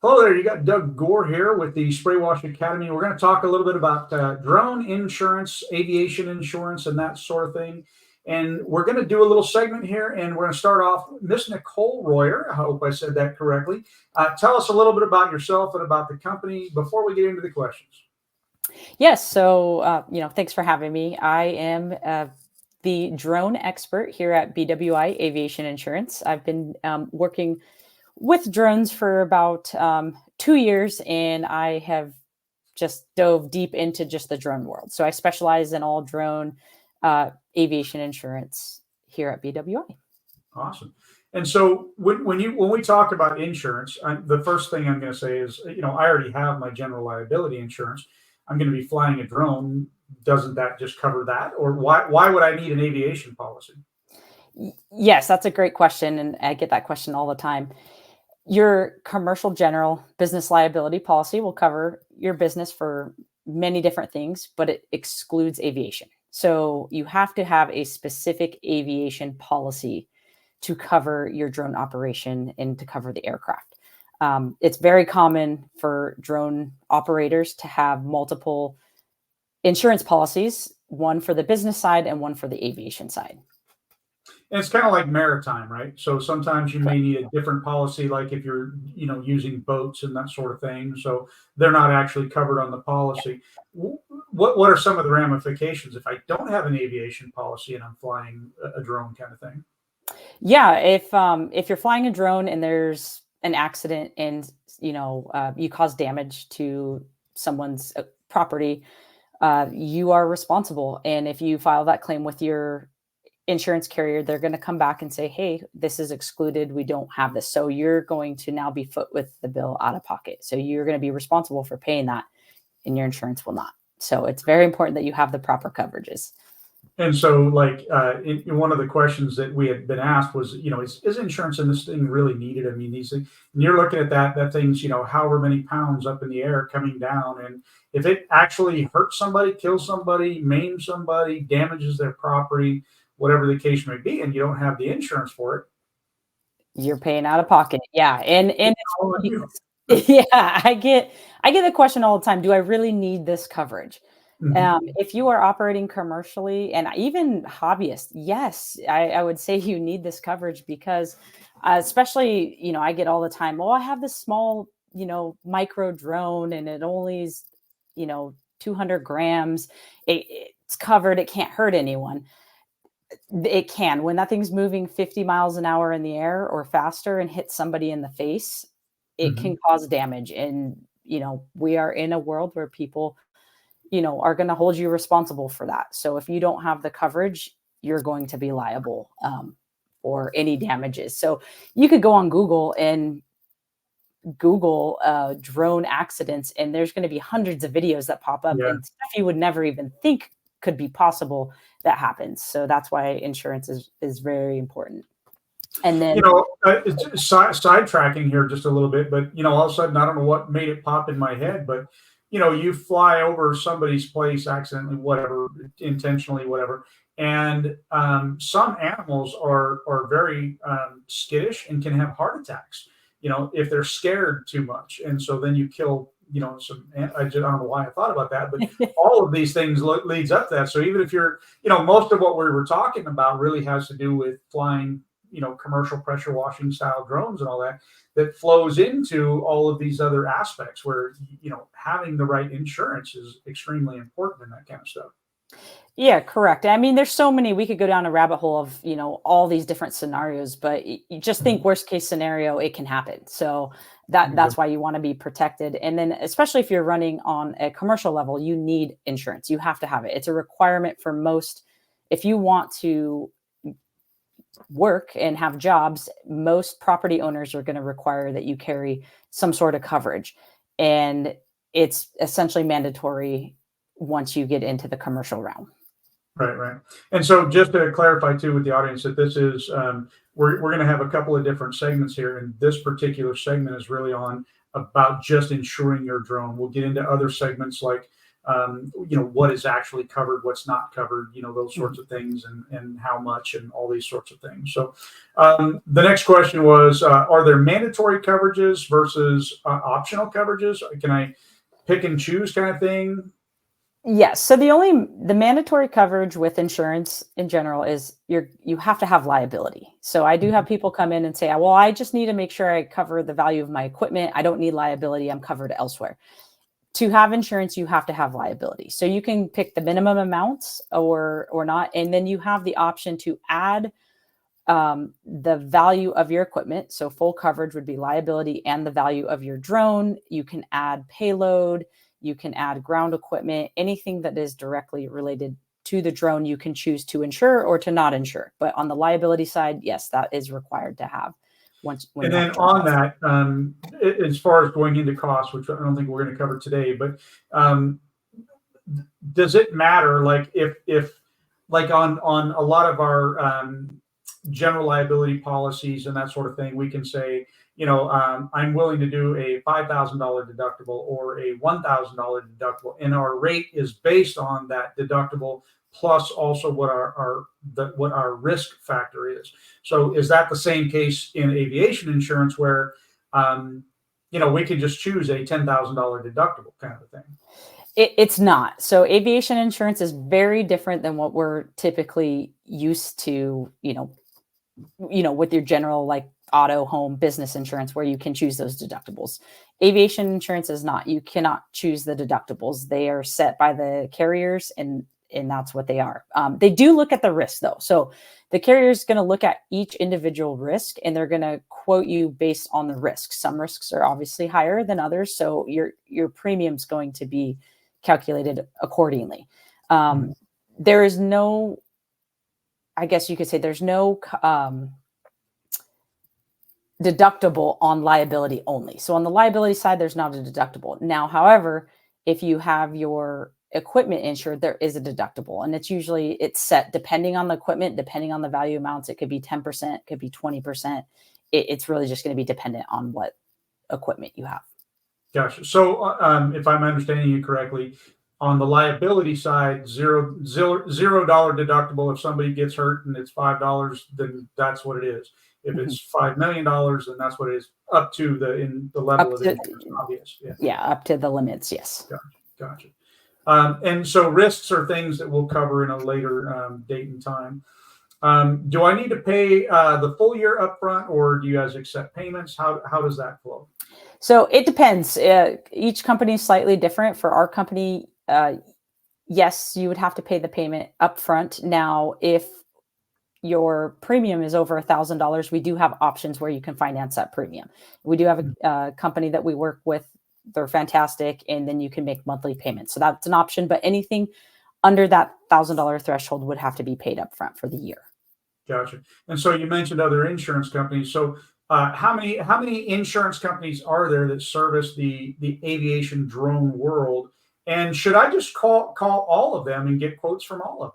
Hello there, you got Doug Gore here with the Spray Wash Academy. We're going to talk a little bit about drone insurance, aviation insurance, and that sort of thing. And we're going to do a little segment here, and we're going to start off. Miss Nicole Royer, I hope I said that correctly. Tell us a little bit about yourself and about the company before we get into the questions. Yes. So, thanks for having me. I am the drone expert here at BWI Aviation Insurance. I've been working with drones for about 2 years, and I have just dove deep into just the drone world. So I specialize in all drone aviation insurance here at BWI. Awesome. And so when we talk about insurance, the first thing I'm going to say is, I already have my general liability insurance. I'm going to be flying a drone. Doesn't that just cover that? Or why would I need an aviation policy? Yes, that's a great question. And I get that question all the time. Your commercial general business liability policy will cover your business for many different things, but it excludes aviation. So you have to have a specific aviation policy to cover your drone operation and to cover the aircraft. It's very common for drone operators to have multiple insurance policies, one for the business side and one for the aviation side. And it's kind of like maritime, right? So sometimes you may Correct. need a different policy, like if you're, using boats and that sort of thing. So they're not actually covered on the policy. What are some of the ramifications if I don't have an aviation policy and I'm flying a drone kind of thing? Yeah, if you're flying a drone and there's an accident and you cause damage to someone's property, you are responsible. And if you file that claim with your insurance carrier, they're going to come back and say, hey, this is excluded. We don't have this. So you're going to now be foot with the bill out of pocket. So you're going to be responsible for paying that, and your insurance will not. So it's very important that you have the proper coverages. And so, like, in one of the questions that we had been asked was, is insurance in this thing really needed? I mean, these things, and you're looking at that thing's, however many pounds up in the air coming down. And if it actually hurts somebody, kills somebody, maims somebody, damages their property, whatever the case may be, and you don't have the insurance for it, You're paying out of pocket. Yeah. And it's all on you. yeah, I get the question all the time. Do I really need this coverage? Mhm. If you are operating commercially and even hobbyist, yes, I would say you need this coverage because, especially, I get all the time, oh, I have this small, micro drone and it only is, 200 grams. It's covered. It can't hurt anyone. It can. When that thing's moving 50 miles an hour in the air or faster and hits somebody in the face, it can Mhm. cause damage. And, we are in a world where people are going to hold you responsible for that. So if you don't have the coverage, you're going to be liable for any damages. So you could go on Google and Google drone accidents, and there's going to be hundreds of videos that pop up Yeah. and stuff you would never even think could be possible that happens. So that's why insurance is very important. And then Sidetracking here just a little bit, but all of a sudden, I don't know what made it pop in my head, but you fly over somebody's place accidentally, whatever, intentionally, whatever, and some animals are very skittish and can have heart attacks. If they're scared too much, and so then you kill. Some. I don't know why I thought about that, but all of these things leads up to that. So even if you're, most of what we were talking about really has to do with flying commercial pressure washing style drones and all that flows into all of these other aspects where, having the right insurance is extremely important in that kind of stuff. yeah, correct. I mean, there's so many, we could go down a rabbit hole of, all these different scenarios, but you just think Mhm. worst case scenario, it can happen. So Okay. that's why you want to be protected. And then especially if you're running on a commercial level, you need insurance. You have to have it. It's a requirement for most. If you want to work and have jobs, most property owners are going to require that you carry some sort of coverage. And it's essentially mandatory once you get into the commercial realm. Right, right. And so just to clarify too with the audience that this is, we're going to have a couple of different segments here, and this particular segment is really on about just insuring your drone. We'll get into other segments like what is actually covered, what's not covered, those sorts of things, and how much, and all these sorts of things. So the next question was, are there mandatory coverages versus optional coverages? Can I pick and choose kind of thing? Yes. So the mandatory coverage with insurance in general is you have to have liability. So I do have people come in and say, well, I just need to make sure I cover the value of my equipment. I don't need liability. I'm covered elsewhere. To have insurance, you have to have liability. So you can pick the minimum amounts or not. And then you have the option to add the value of your equipment. So full coverage would be liability and the value of your drone. You can add payload. You can add ground equipment, anything that is directly related to the drone, you can choose to insure or to not insure. But on the liability side, yes, that is required to have when And you then have on that, as far as going into cost, which I don't think we're going to cover today, but does it matter, like if like on a lot of our general liability policies and that sort of thing, we can say, I'm willing to do a $5,000 deductible or a $1,000 deductible, and our rate is based on that deductible plus also what our risk factor is. So is that the same case in aviation insurance where we could just choose a $10,000 deductible kind of a thing? It's not. So aviation insurance is very different than what we're typically used to, with your general like auto, home, business insurance, where you can choose those deductibles. Aviation insurance is not. You cannot choose the deductibles. They are set by the carriers, and that's what they are. They do look at the risk though. So the carrier is going to look at each individual risk, and they're going to quote you based on the risk. Some risks are obviously higher than others, so your premium's going to be calculated accordingly. There is no, I guess you could say, there's no deductible on liability only. So on the liability side, there's not a deductible. Now, however, if you have your equipment insured, there is a deductible, and it's set depending on the equipment, depending on the value amounts. It could be 10%, it could be 20%. It's really just going to be dependent on what equipment you have. Gotcha. So if I'm understanding you correctly, on the liability side, $0 deductible. If somebody gets hurt and it's $5, then that's what it is. If it's $5 million, then that's what it is, up to the level of the obvious. Yeah, up to the limits. Yes. Gotcha. And so risks are things that we'll cover in a later date and time. Do I need to pay the full year upfront, or do you guys accept payments? How does that flow? So it depends. Each company is slightly different. For our company, yes, you would have to pay the payment upfront. Now, if your premium is over $1,000, we do have options where you can finance that premium. We do have a company that we work with. They're fantastic. And then you can make monthly payments. So that's an option. But anything under that $1,000 threshold would have to be paid upfront for the year. Gotcha. And so you mentioned other insurance companies. So how many insurance companies are there that service the aviation drone world? And should I just call all of them and get quotes from all of them?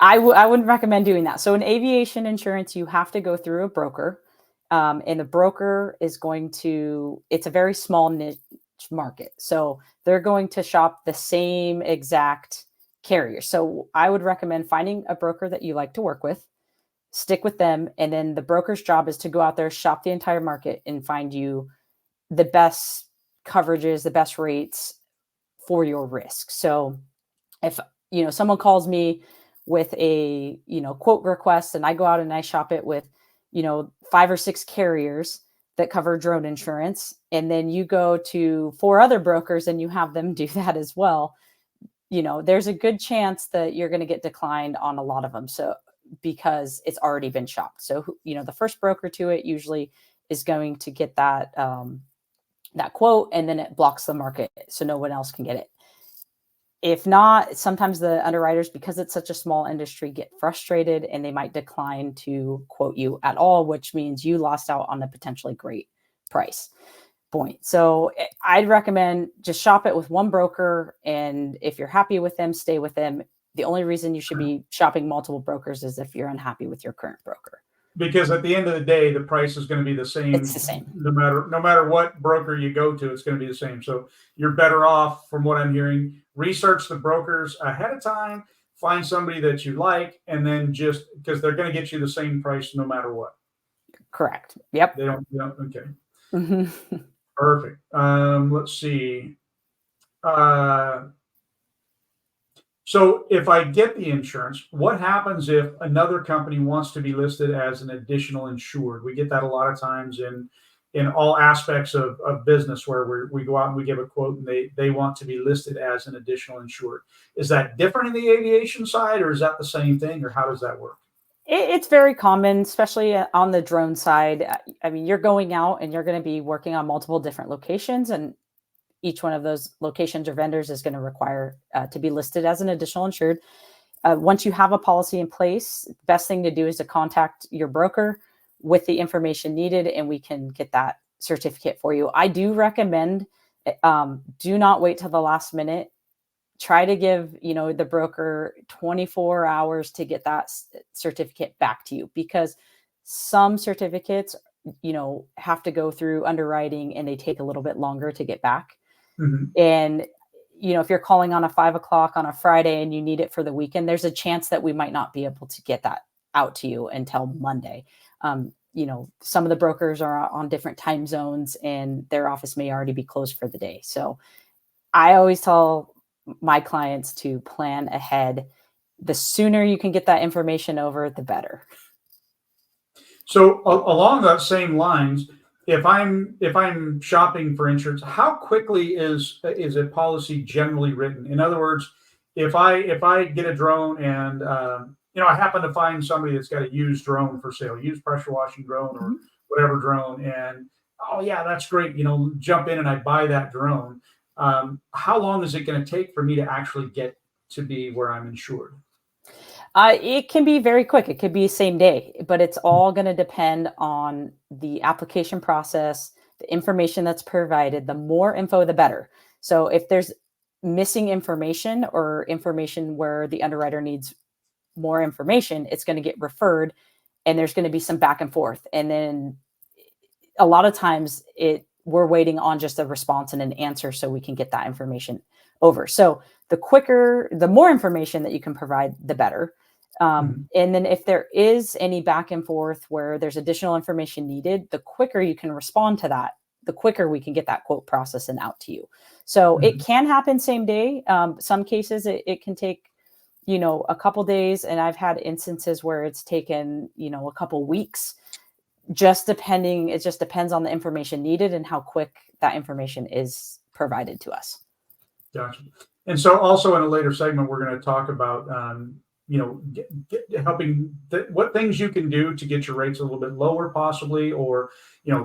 I wouldn't recommend doing that. So in aviation insurance, you have to go through a broker. And the broker is it's a very small niche market. So they're going to shop the same exact carrier. So I would recommend finding a broker that you like to work with, stick with them. And then the broker's job is to go out there, shop the entire market, and find you the best coverages, the best rates for your risk. So if, someone calls me with a, quote request, and I go out and I shop it with, 5 or 6 carriers that cover drone insurance, and then you go to 4 other brokers and you have them do that as well, there's a good chance that you're going to get declined on a lot of them. So because it's already been shopped. So, the first broker to it usually is going to get that, that quote, and then it blocks the market so no one else can get it. If not, sometimes the underwriters, because it's such a small industry, get frustrated and they might decline to quote you at all, which means you lost out on a potentially great price point. So I'd recommend just shop it with one broker. And if you're happy with them, stay with them. The only reason you should be shopping multiple brokers is if you're unhappy with your current broker. because at the end of the day, the price is going to be the It's same the same. no matter what broker you go to, it's going to be the same. So you're better off, from what I'm hearing, research the brokers ahead of time, find somebody that you like, and then just because they're going to get you the same price no matter what. Correct. Yep. They don't okay. Mhm. Perfect. Let's see. Uh, so if I get the insurance, what happens if another company wants to be listed as an additional insured? We get that a lot of times in all aspects of business where we go out and we give a quote and they want to be listed as an additional insured. Is that different in the aviation side, or is that the same thing, or how does that work? It's very common, especially on the drone side. I mean, you're going out and you're going to be working on multiple different locations, and each one of those locations or vendors is going to require to be listed as an additional insured. Once you have a policy in place, best thing to do is to contact your broker with the information needed, and we can get that certificate for you. I do recommend do not wait till the last minute. Try to give the broker 24 hours to get that certificate back to you, because some certificates have to go through underwriting and they take a little bit longer to get back. Mhm. And if you're calling on a 5 o'clock on a Friday and you need it for the weekend, there's a chance that we might not be able to get that out to you until Monday. Some of the brokers are on different time zones and their office may already be closed for the day. So I always tell my clients to plan ahead. The sooner you can get that information over, the better. So along that same lines, if I'm shopping for insurance, how quickly is a policy generally written? In other words, if I get a drone and I happen to find somebody that's got a used drone for sale, used pressure washing drone or Mhm. whatever drone, and oh yeah, that's great, jump in and I buy that drone. How long is it going to take for me to actually get to be where I'm insured? It can be very quick. It could be same day, but it's all going to depend on the application process, the information that's provided. The more info, the better. So if there's missing information or information where the underwriter needs more information, it's going to get referred and there's going to be some back and forth. And then a lot of times we're waiting on just a response and an answer so we can get that information over. So the more information that you can provide, the better. Mhm. And then if there is any back and forth where there's additional information needed, the quicker you can respond to that, the quicker we can get that quote process and out to you. So it Mhm. can happen same day. Some cases it can take, a couple days. And I've had instances where it's taken, a couple weeks, it just depends on the information needed and how quick that information is provided to us. Gotcha. And so, also in a later segment, we're going to talk about, helping what things you can do to get your rates a little bit lower, possibly, or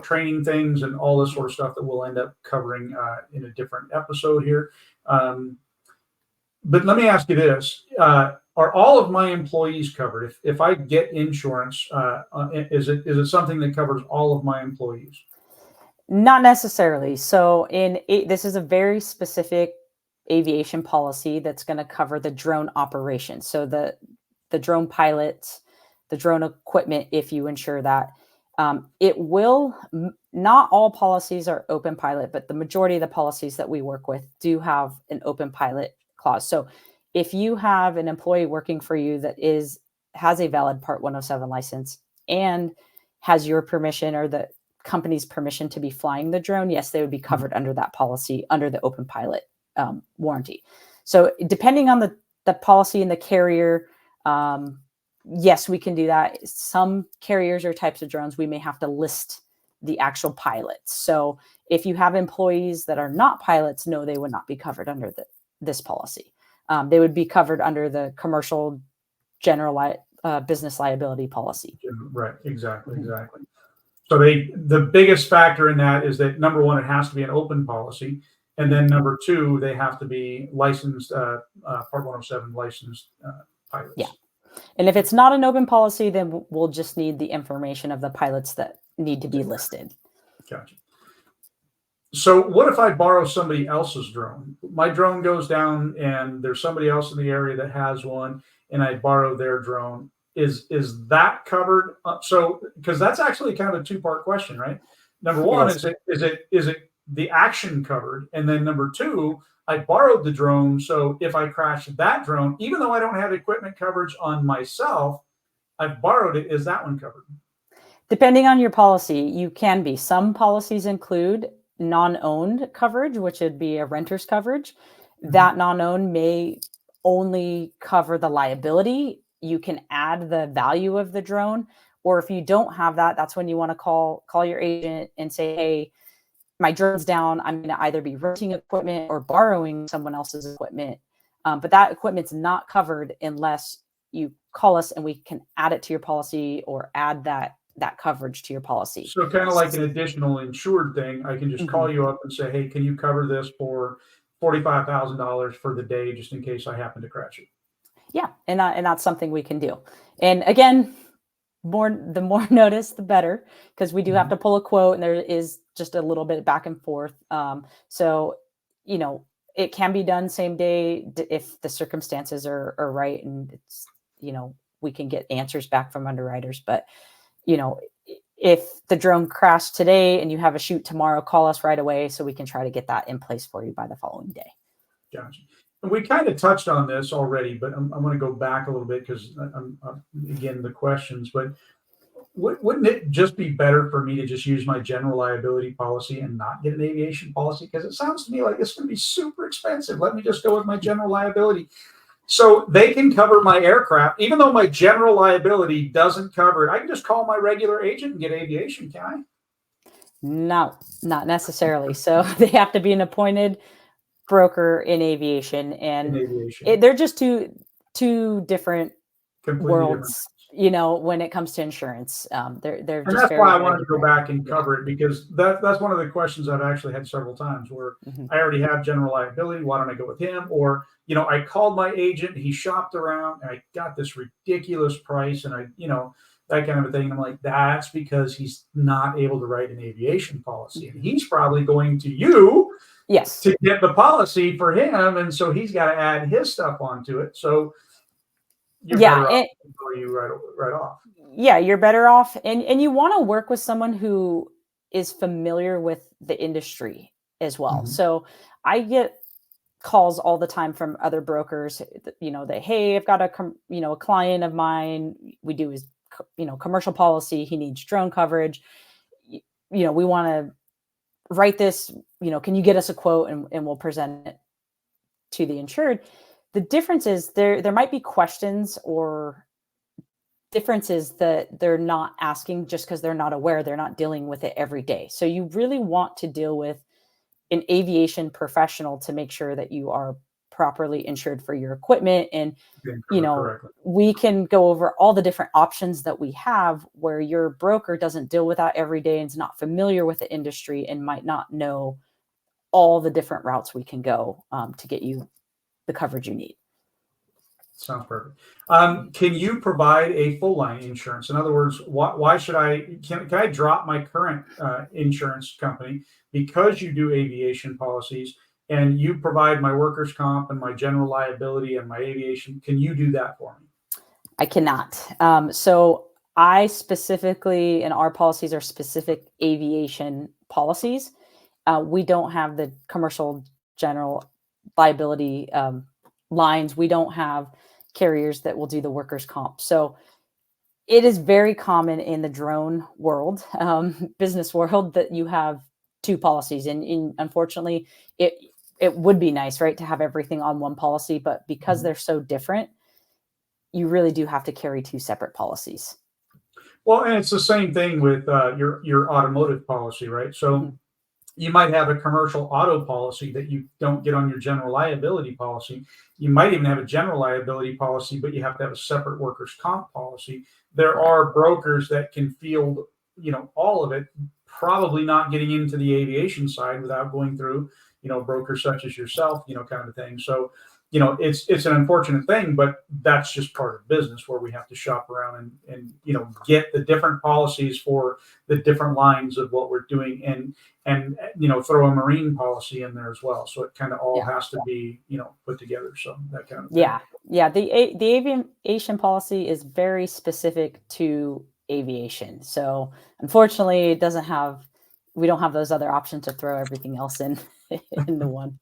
training things and all this sort of stuff that we'll end up covering in a different episode here. Um, but let me ask you this: are all of my employees covered? If I get insurance, is it something that covers all of my employees? Not necessarily. So this is a very specific aviation policy that's going to cover the drone operation. So the drone pilots, the drone equipment, if you insure that. It will not all policies are open pilot, but the majority of the policies that we work with do have an open pilot clause. So if you have an employee working for you that has a valid Part 107 license and has your permission or the company's permission to be flying the drone, yes, they would be covered under that policy under the open pilot warranty. So depending on the policy and the carrier, yes, we can do that. Some carriers or types of drones, we may have to list the actual pilots. So if you have employees that are not pilots, no, they would not be covered under this policy. They would be covered under the commercial general business liability policy. Right. Exactly. Mhm. Exactly. So the biggest factor in that is that number one, it has to be an open policy, and then number two, they have to be licensed, Part 107 licensed Yeah. pilots. And if it's not an open policy, then we'll just need the information of the pilots that need to be listed. Gotcha. So what if I borrow somebody else's drone? My drone goes down, and there's somebody else in the area that has one, and I borrow their drone. is that covered? So, because that's actually kind of a two-part question, right? Number It one, is. is it the action covered? And then number two, I borrowed the drone, so if I crash that drone, even though I don't have equipment coverage on myself, I've borrowed it. Is that one covered? Depending on your policy, you can be. Some policies include non-owned coverage, which would be a renter's coverage. Mhm. That non-owned may only cover the liability. You can add the value of the drone, or if you don't have that, that's when you want to call your agent and say, "Hey, my drone's down. I'm going to either be renting equipment or borrowing someone else's equipment." But that equipment's not covered unless you call us and we can add it to your policy or add that coverage to your policy. So kind of like an additional insured thing, I can just Mhm. call you up and say, "Hey, can you cover this for $45,000 for the day, just in case I happen to crash it?" Yeah, and that's something we can do. And again, the more notice, the better, because we do have Mhm. to pull a quote, and there is just a little bit back and forth. So, you know, it can be done same day if the circumstances are right, and it's we can get answers back from underwriters. But you know, if the drone crashed today and you have a shoot tomorrow, call us right away so we can try to get that in place for you by the following day. Gotcha. And we kind of touched on this already, but I'm going to go back a little bit because again, the questions. But wouldn't it just be better for me to just use my general liability policy and not get an aviation policy? Because it sounds to me like it's going to be super expensive. Let me just go with my general liability. So they can cover my aircraft, even though my general liability doesn't cover it. I can just call my regular agent and get aviation, can No, not necessarily. So they have to be an appointed broker in aviation, I? In and aviation, they're just two different completely different. worlds. When it comes to insurance, they're And just that's why very I very wanted to go different. back and Yeah. cover it because that's one of the questions I've actually had several times where Mhm. I already have general liability. Why don't I go with him? Or, I called my agent, he shopped around and I got this ridiculous price and that kind of a thing. And I'm like, that's because he's not able to write an aviation policy. And Mhm. he's probably going to you Yes. to get the policy for him. And so he's got to add his stuff onto it. So you're Yeah. better off for you right off. Yeah, you're better off, and you want to work with someone who is familiar with the industry as well. Mhm. So I get calls all the time from other brokers, that, hey, I've got a client of mine. We do his commercial policy. He needs drone coverage. Y- we want to write this. Can you get us a quote, and we'll present it to the insured. The difference is there might be questions or differences that they're not asking just because they're not aware, they're not dealing with it every day. So you really want to deal with an aviation professional to make sure that you are properly insured for your equipment. And Being covered correctly. we can go over all the different options that we have where your broker doesn't deal with that every day and is not familiar with the industry and might not know all the different routes we can go to get you the coverage you need. Sounds perfect. Can you provide a full line insurance? In other words, why should can I drop my current insurance company because you do aviation policies and you provide my workers' comp and my general liability and my aviation? Can you do that for me? I cannot. So I specifically, and our policies are specific aviation policies. We don't have the commercial general liability lines. We don't have carriers that will do the workers' comp. So it is very common in the drone world, business world, that you have two policies. And unfortunately, it would be nice, right, to have everything on one policy, but because Mhm. they're so different, you really do have to carry two separate policies. Well, and it's the same thing with your automotive policy, right? So Mhm. you might have a commercial auto policy that you don't get on your general liability policy. You might even have a general liability policy, but you have to have a separate workers' comp policy. There Correct. are brokers that can field, all of it, probably not getting into the aviation side without going through, brokers such as yourself, kind of a thing. So, it's an unfortunate thing, but that's just part of business where we have to shop around and get the different policies for the different lines of what we're doing, and throw a marine policy in there as well. So it kind of all has to be put together. So that kind of thing. Yeah. The aviation policy is very specific to aviation. So unfortunately, we don't have those other options to throw everything else in into one.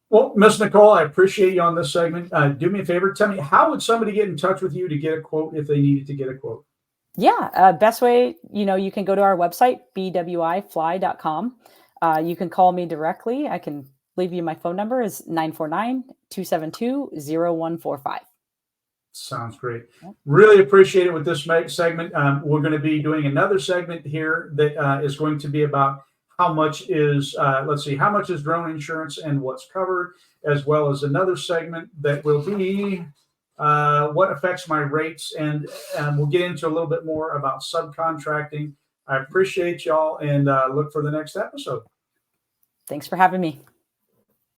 Well, Miss Nicole, I appreciate you on this segment. Do me a favor, tell me, how would somebody get in touch with you to get a quote if they needed to get a quote? Yeah, best way, you can go to our website, bwifly.com. You can call me directly. I can leave you my phone number is 949-272-0145. Sounds great. Really appreciate it with this segment. We're going to be doing another segment here that is going to be about how much is drone insurance and what's covered, as well as another segment that will be what affects my rates, and we'll get into a little bit more about subcontracting. I appreciate y'all, and look for the next episode. Thanks for having me.